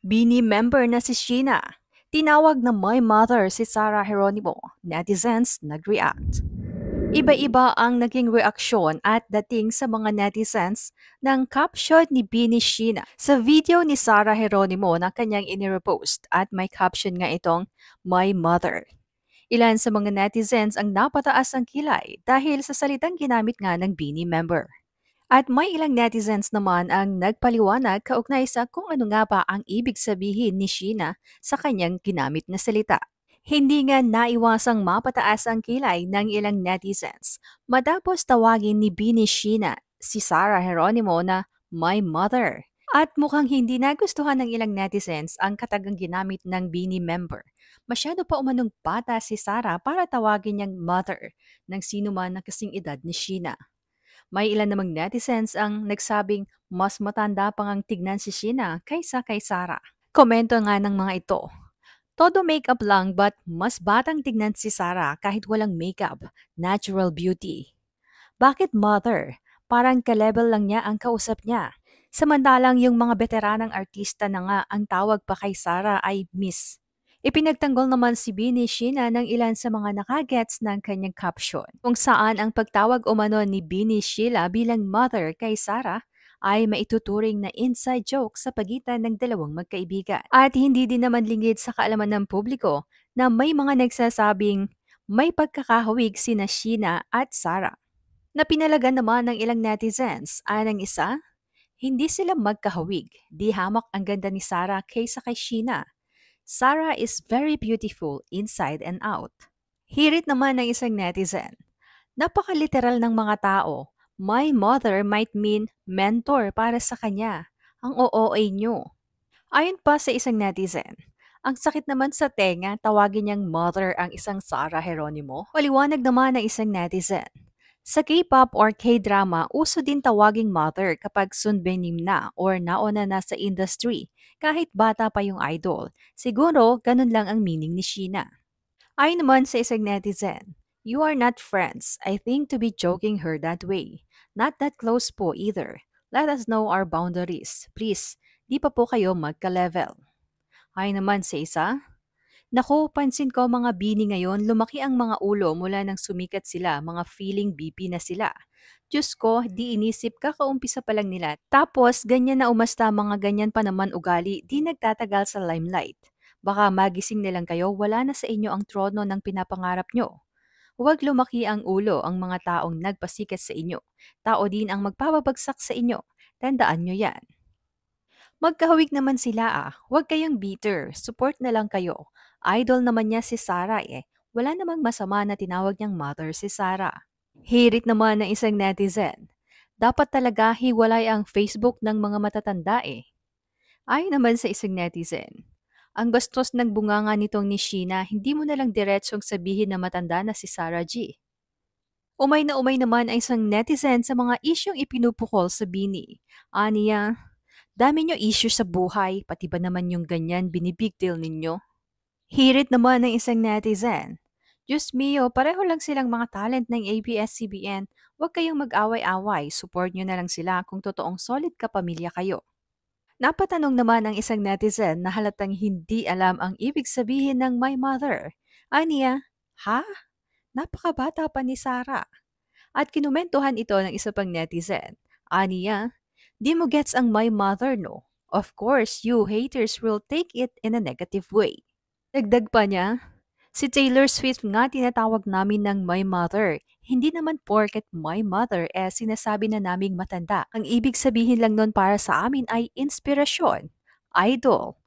Bini member na si Sheena. Tinawag na my mother si Sarah Geronimo. Netizens nag-react. Iba-iba ang naging reaksyon at dating sa mga netizens ng caption ni Bini Sheena sa video ni Sarah Geronimo na kanyang inirepost at may caption nga itong My Mother. Ilan sa mga netizens ang napataas ang kilay dahil sa salitang ginamit nga ng Bini member. At may ilang netizens naman ang nagpaliwanag kaugnay sa kung ano nga ba ang ibig sabihin ni Sheena sa kanyang ginamit na salita. Hindi nga naiwasang mapataas ang kilay ng ilang netizens matapos tawagin ni Bini Sheena si Sarah Geronimo na my mother. At mukhang hindi nagustuhan ng ilang netizens ang katagang ginamit ng Bini member. Masyado pa umanong bata si Sarah para tawagin niyang mother ng sino man na kasing edad ni Sheena. May ilan namang netizens ang nagsabing mas matanda pang ang tignan si Sheena kaysa kay Sarah. Komento nga ng mga ito. Todo makeup lang but mas batang tignan si Sarah kahit walang makeup. Natural beauty. Bakit mother? Parang ka-level lang niya ang kausap niya. Samantalang yung mga veteranang artista na nga ang tawag pa kay Sarah ay Miss. Ipinagtanggol naman si Bini Sheena ng ilan sa mga nakagets ng kanyang caption, kung saan ang pagtawag umano ni Bini Sheila bilang mother kay Sarah ay maituturing na inside joke sa pagitan ng dalawang magkaibigan. At hindi din naman lingid sa kaalaman ng publiko na may mga nagsasabing may pagkakahawig sina Sheena at Sarah. Na pinalagan naman ng ilang netizens ay ng isa, hindi sila magkahawig. Di hamak ang ganda ni Sarah kaysa kay Sheena. Sarah is very beautiful inside and out. Hirit naman ng isang netizen. Napaka-literal ng mga tao. My mother might mean mentor para sa kanya. Ang OOA nyo. Ayon pa sa isang netizen, ang sakit naman sa tenga tawagin niyang mother ang isang Sarah Geronimo. Paliwanag naman ng isang netizen. Sa K-pop or K-drama, uso din tawaging mother kapag sunbenim na or nauna na sa industry, kahit bata pa yung idol. Siguro, ganun lang ang meaning ni Sheena. Ayon naman sa isang netizen, you are not friends. I think to be joking her that way. Not that close po either. Let us know our boundaries. Please, di pa po kayo magka-level. Ayon naman sa isa, naku, pansin ko mga bini ngayon, lumaki ang mga ulo mula nang sumikat sila, mga feeling BP na sila. Diyos ko, di inisip kakaumpisa pa lang nila. Tapos, ganyan na umasta mga ganyan pa naman ugali, di nagtatagal sa limelight. Baka magising nilang kayo, wala na sa inyo ang trono ng pinapangarap nyo. Huwag lumaki ang ulo ang mga taong nagpasikat sa inyo. Tao din ang magpapabagsak sa inyo. Tandaan nyo yan. Magkahawig naman sila Huwag kayong bitter. Support na lang kayo. Idol naman niya si Sarah eh. Wala namang masama na tinawag niyang mother si Sarah. Hirit naman ng isang netizen. Dapat talaga hiwalay ang Facebook ng mga matatanda eh. Ayon naman sa isang netizen. Ang bastos ng bunganga nitong ni Sheena, hindi mo na lang diretsong sabihin na matanda na si Sarah G. Umay na umay naman ang isang netizen sa mga isyong ipinupukol sa Bini. Aniya, dami nyo issue sa buhay, pati ba naman yung ganyan binibig deal ninyo? Hirit naman ng isang netizen. Diyos mio, pareho lang silang mga talent ng ABS-CBN. Huwag kayong mag-away-away, support nyo na lang sila kung totoong solid kapamilya kayo. Napatanong naman ang isang netizen na halatang hindi alam ang ibig sabihin ng my mother. Aniya, ha? Napakabata pa ni Sarah. At kinumentuhan ito ng isa pang netizen. Aniya, di mo gets ang my mother no? Of course, you haters will take it in a negative way. Dagdag pa niya, si Taylor Swift nga tinatawag namin ng my mother. Hindi naman porket my mother sinasabi na naming matanda. Ang ibig sabihin lang nun para sa amin ay inspirasyon, idol,